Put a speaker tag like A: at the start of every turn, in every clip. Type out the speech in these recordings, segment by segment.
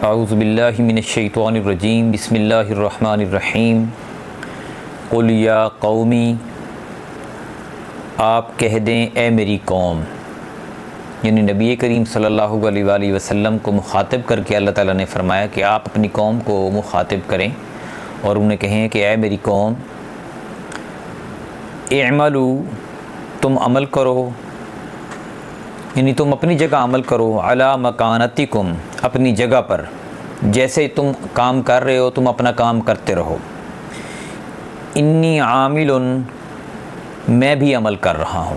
A: اعوذ باللہ من الشیطان الرجیم بسم اللہ الرحمن الرحیم قل یا قومی، آپ کہہ دیں اے میری قوم، یعنی نبی کریم صلی اللہ علیہ وآلہ وسلم کو مخاطب کر کے اللہ تعالیٰ نے فرمایا کہ آپ اپنی قوم کو مخاطب کریں اور انہیں کہیں کہ اے میری قوم، اعملوا، تم عمل کرو، یعنی تم اپنی جگہ عمل کرو، علی مکانتکم، اپنی جگہ پر جیسے تم کام کر رہے ہو تم اپنا کام کرتے رہو، انی عامل، میں بھی عمل کر رہا ہوں۔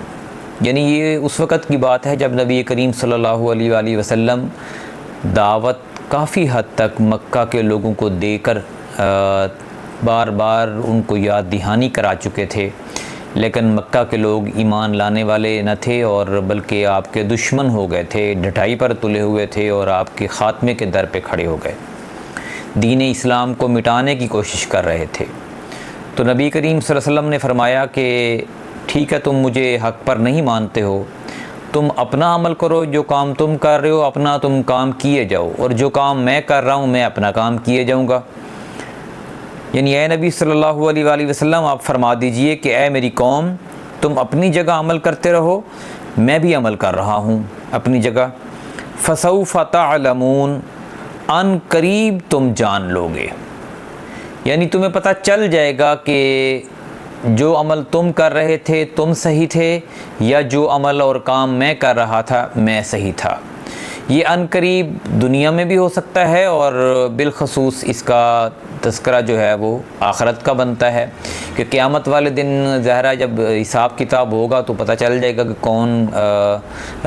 A: یعنی یہ اس وقت کی بات ہے جب نبی کریم صلی اللہ علیہ وآلہ وسلم دعوت کافی حد تک مکہ کے لوگوں کو دے کر بار بار ان کو یاد دہانی کرا چکے تھے، لیکن مکہ کے لوگ ایمان لانے والے نہ تھے اور بلکہ آپ کے دشمن ہو گئے تھے، ڈٹائی پر تلے ہوئے تھے اور آپ کے خاتمے کے در پہ کھڑے ہو گئے، دین اسلام کو مٹانے کی کوشش کر رہے تھے۔ تو نبی کریم صلی اللہ علیہ وسلم نے فرمایا کہ ٹھیک ہے، تم مجھے حق پر نہیں مانتے ہو، تم اپنا عمل کرو، جو کام تم کر رہے ہو اپنا تم کام کیے جاؤ، اور جو کام میں کر رہا ہوں میں اپنا کام کیے جاؤں گا۔ یعنی اے نبی صلی اللہ علیہ وآلہ وسلم، آپ فرما دیجئے کہ اے میری قوم، تم اپنی جگہ عمل کرتے رہو، میں بھی عمل کر رہا ہوں اپنی جگہ۔ فسوف تعلمون، ان قریب تم جان لوگے، یعنی تمہیں پتہ چل جائے گا کہ جو عمل تم کر رہے تھے تم صحیح تھے، یا جو عمل اور کام میں کر رہا تھا میں صحیح تھا۔ یہ ان قریب دنیا میں بھی ہو سکتا ہے، اور بالخصوص اس کا تذکرہ جو ہے وہ آخرت کا بنتا ہے کہ قیامت والے دن ظاہرہ جب حساب کتاب ہوگا تو پتہ چل جائے گا کہ کون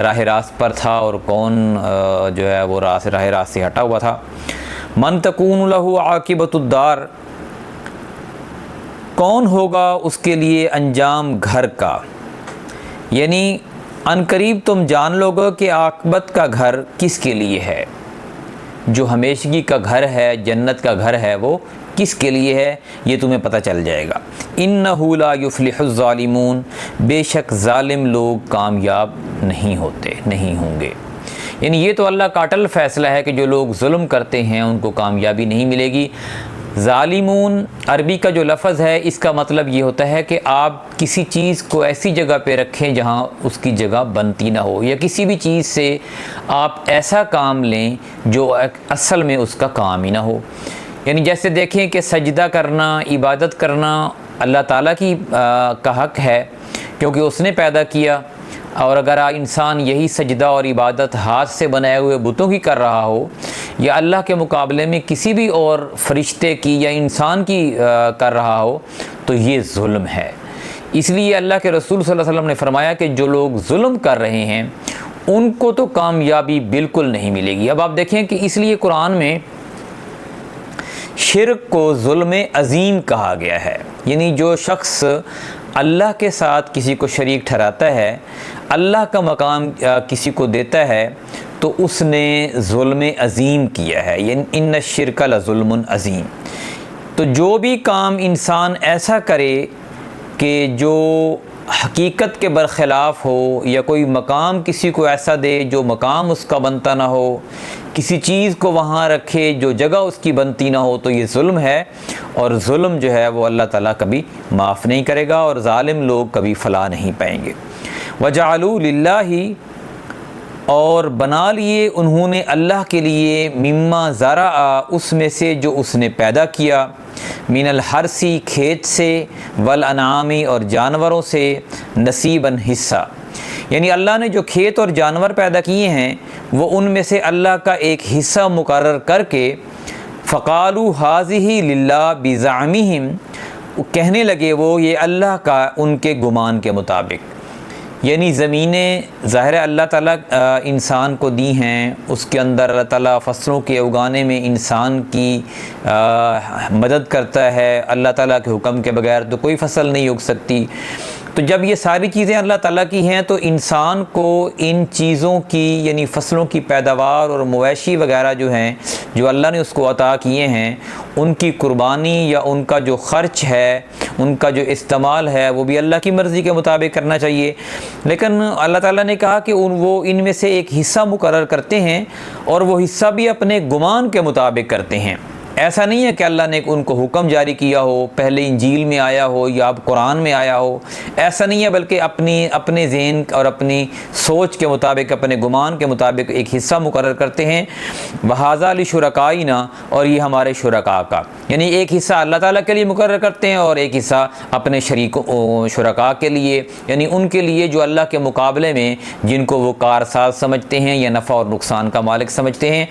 A: راہ راست پر تھا اور کون جو ہے وہ راہ راست سے ہٹا ہوا تھا۔ من تکون لہ عاقبۃ الدار، کون ہوگا اس کے لیے انجام گھر کا، یعنی ان قریب تم جان لو گے کہ عاقبت کا گھر کس کے لیے ہے، جو ہمیشگی کا گھر ہے، جنت کا گھر ہے، وہ کس کے لیے ہے یہ تمہیں پتہ چل جائے گا۔ انہ لا یفلح الظالمون، بے شک ظالم لوگ کامیاب نہیں ہوتے، نہیں ہوں گے۔ یعنی یہ تو اللہ کا اٹل فیصلہ ہے کہ جو لوگ ظلم کرتے ہیں ان کو کامیابی نہیں ملے گی۔ ظالمون عربی کا جو لفظ ہے اس کا مطلب یہ ہوتا ہے کہ آپ کسی چیز کو ایسی جگہ پہ رکھیں جہاں اس کی جگہ بنتی نہ ہو، یا کسی بھی چیز سے آپ ایسا کام لیں جو اصل میں اس کا کام ہی نہ ہو۔ یعنی جیسے دیکھیں کہ سجدہ کرنا، عبادت کرنا اللہ تعالیٰ کا حق ہے کیونکہ اس نے پیدا کیا، اور اگر انسان یہی سجدہ اور عبادت ہاتھ سے بنائے ہوئے بتوں کی کر رہا ہو، یا اللہ کے مقابلے میں کسی بھی اور فرشتے کی یا انسان کی کر رہا ہو، تو یہ ظلم ہے۔ اس لیے اللہ کے رسول صلی اللہ علیہ وسلم نے فرمایا کہ جو لوگ ظلم کر رہے ہیں ان کو تو کامیابی بالکل نہیں ملے گی۔ اب آپ دیکھیں کہ اس لیے قرآن میں شرک کو ظلم عظیم کہا گیا ہے، یعنی جو شخص اللہ کے ساتھ کسی کو شریک ٹھہراتا ہے، اللہ کا مقام کسی کو دیتا ہے، تو اس نے ظلم عظیم کیا ہے، یعنی ان الشرک لظلم عظیم۔ تو جو بھی کام انسان ایسا کرے کہ جو حقیقت کے برخلاف ہو، یا کوئی مقام کسی کو ایسا دے جو مقام اس کا بنتا نہ ہو، کسی چیز کو وہاں رکھے جو جگہ اس کی بنتی نہ ہو، تو یہ ظلم ہے، اور ظلم جو ہے وہ اللہ تعالیٰ کبھی معاف نہیں کرے گا، اور ظالم لوگ کبھی فلاح نہیں پائیں گے۔ وَجَعَلُوا لِلَّهِ، اور بنا لیے انہوں نے اللہ کے لیے، مما زرع، اس میں سے جو اس نے پیدا کیا، من الحرث، کھیت سے، والانعام، اور جانوروں سے، نصیباً، حصہ، یعنی اللہ نے جو کھیت اور جانور پیدا کیے ہیں وہ ان میں سے اللہ کا ایک حصہ مقرر کر کے، فقالوا هذه للہ بزعمہم، کہنے لگے وہ یہ اللہ کا ان کے گمان کے مطابق۔ یعنی زمینیں ظاہر اللہ تعالیٰ انسان کو دی ہیں، اس کے اندر اللہ تعالیٰ فصلوں کے اگانے میں انسان کی مدد کرتا ہے، اللہ تعالیٰ کے حکم کے بغیر تو کوئی فصل نہیں اگ سکتی۔ تو جب یہ ساری چیزیں اللہ تعالیٰ کی ہیں تو انسان کو ان چیزوں کی، یعنی فصلوں کی پیداوار اور مویشی وغیرہ جو ہیں جو اللہ نے اس کو عطا کیے ہیں، ان کی قربانی یا ان کا جو خرچ ہے ان کا جو استعمال ہے وہ بھی اللہ کی مرضی کے مطابق کرنا چاہیے۔ لیکن اللہ تعالیٰ نے کہا کہ وہ ان میں سے ایک حصہ مقرر کرتے ہیں اور وہ حصہ بھی اپنے گمان کے مطابق کرتے ہیں۔ ایسا نہیں ہے کہ اللہ نے ان کو حکم جاری کیا ہو، پہلے انجیل میں آیا ہو یا اب قرآن میں آیا ہو، ایسا نہیں ہے، بلکہ اپنے ذہن اور اپنی سوچ کے مطابق، اپنے گمان کے مطابق ایک حصہ مقرر کرتے ہیں۔ وَهَذَا لِشُرَكَائِنَا، اور یہ ہمارے شرکاء کا، یعنی ایک حصہ اللہ تعالیٰ کے لیے مقرر کرتے ہیں اور ایک حصہ اپنے شرکاء کے لیے، یعنی ان کے لیے جو اللہ کے مقابلے میں جن کو وہ کارساز سمجھتے ہیں یا نفع اور نقصان کا مالک سمجھتے ہیں۔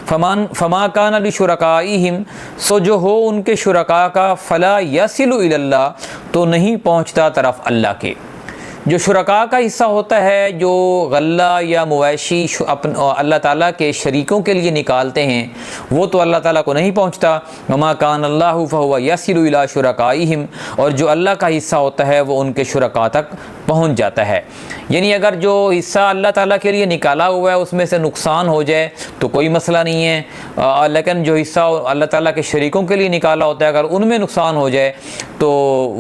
A: فما کان لشرکائہم، سو جو ہو ان کے شرکاء کا، فلا یصل الی اللہ، تو نہیں پہنچتا طرف اللہ کے۔ جو شرکاء کا حصہ ہوتا ہے، جو غلہ یا مویشی اللہ تعالیٰ کے شریکوں کے لیے نکالتے ہیں، وہ تو اللہ تعالیٰ کو نہیں پہنچتا۔ وما کان اللہ فہو یصل الی شرکائہم، اور جو اللہ کا حصہ ہوتا ہے وہ ان کے شرکاء تک پہنچ جاتا ہے۔ یعنی اگر جو حصہ اللہ تعالیٰ کے لیے نکالا ہوا ہے اس میں سے نقصان ہو جائے تو کوئی مسئلہ نہیں ہے، لیکن جو حصہ اللہ تعالیٰ کے شریکوں کے لیے نکالا ہوتا ہے اگر ان میں نقصان ہو جائے تو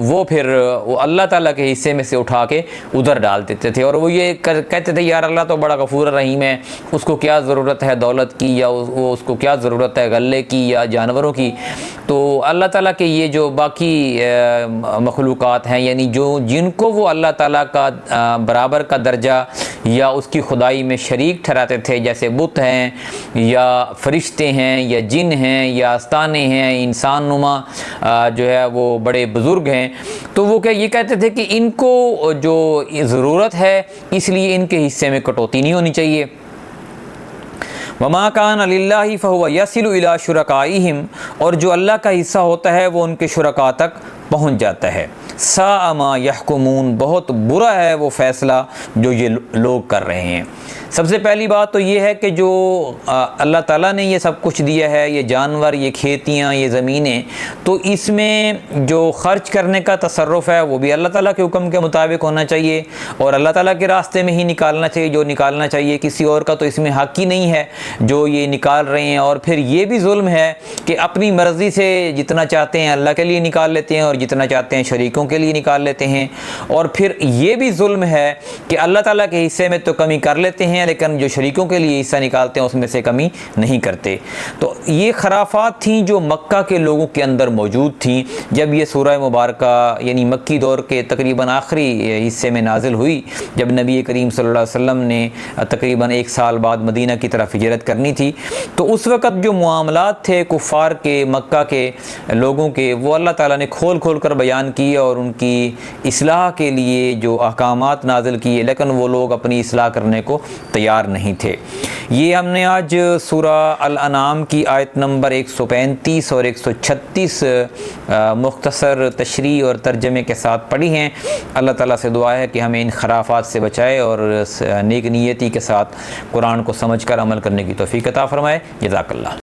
A: وہ پھر وہ اللہ تعالیٰ کے حصے میں سے اٹھا کے ادھر ڈال دیتے تھے، اور وہ یہ کہتے تھے یار اللہ تو بڑا غفور رحیم ہے، اس کو کیا ضرورت ہے دولت کی، یا اس کو کیا ضرورت ہے غلے کی یا جانوروں کی۔ تو اللہ تعالیٰ کے یہ جو باقی مخلوقات ہیں، یعنی جن کو وہ اللہ تعالیٰ کا برابر کا درجہ یا اس کی خدائی میں شریک ٹھہراتے تھے، جیسے بت ہیں یا فرشتے ہیں یا جن ہیں یا آستانے ہیں، انسان نما جو ہے وہ بڑے بزرگ ہیں، تو وہ یہ کہتے تھے کہ ان کو جو ضرورت ہے اس لیے ان کے حصے میں کٹوتی نہیں ہونی چاہیے۔ وما کان للہ فہو یصل الی شرکائہم، اور جو اللہ کا حصہ ہوتا ہے وہ ان کے شرکاء تک پہنچ جاتا ہے۔ ساء ما یحکمون، بہت برا ہے وہ فیصلہ جو یہ لوگ کر رہے ہیں۔ سب سے پہلی بات تو یہ ہے کہ جو اللہ تعالیٰ نے یہ سب کچھ دیا ہے، یہ جانور، یہ کھیتیاں، یہ زمینیں، تو اس میں جو خرچ کرنے کا تصرف ہے وہ بھی اللہ تعالیٰ کے حکم کے مطابق ہونا چاہیے اور اللہ تعالیٰ کے راستے میں ہی نکالنا چاہیے جو نکالنا چاہیے، کسی اور کا تو اس میں حق ہی نہیں ہے جو یہ نکال رہے ہیں۔ اور پھر یہ بھی ظلم ہے کہ اپنی مرضی سے جتنا چاہتے ہیں اللہ کے لیے نکال لیتے ہیں اور جتنا چاہتے ہیں شریکوں کے لیے نکال لیتے ہیں، اور پھر یہ بھی ظلم ہے کہ اللہ تعالیٰ کے حصے میں تو کمی کر لیتے ہیں لیکن جو شریکوں کے لیے حصہ نکالتے ہیں اس میں سے کمی نہیں کرتے۔ تو یہ خرافات تھیں جو مکہ کے لوگوں کے اندر موجود تھیں جب یہ سورہ مبارکہ یعنی مکی دور کے تقریباً آخری حصے میں نازل ہوئی، جب نبی کریم صلی اللہ علیہ وسلم نے تقریباً 1 سال بعد مدینہ کی طرف ہجرت کرنی تھی۔ تو اس وقت جو معاملات تھے کفار کے، مکہ کے لوگوں کے، وہ اللہ تعالیٰ نے کھول کھول کر بیان کیے اور ان کی اصلاح کے لیے جو احکامات نازل کیے، لیکن وہ لوگ اپنی اصلاح کرنے کو تیار نہیں تھے۔ یہ ہم نے آج سورہ الانعام کی آیت نمبر 135 اور 136 مختصر تشریح اور ترجمے کے ساتھ پڑھی ہیں۔ اللہ تعالیٰ سے دعا ہے کہ ہمیں ان خرافات سے بچائے اور نیک نیتی کے ساتھ قرآن کو سمجھ کر عمل کرنے کی توفیق عطا فرمائے۔ جزاک اللہ۔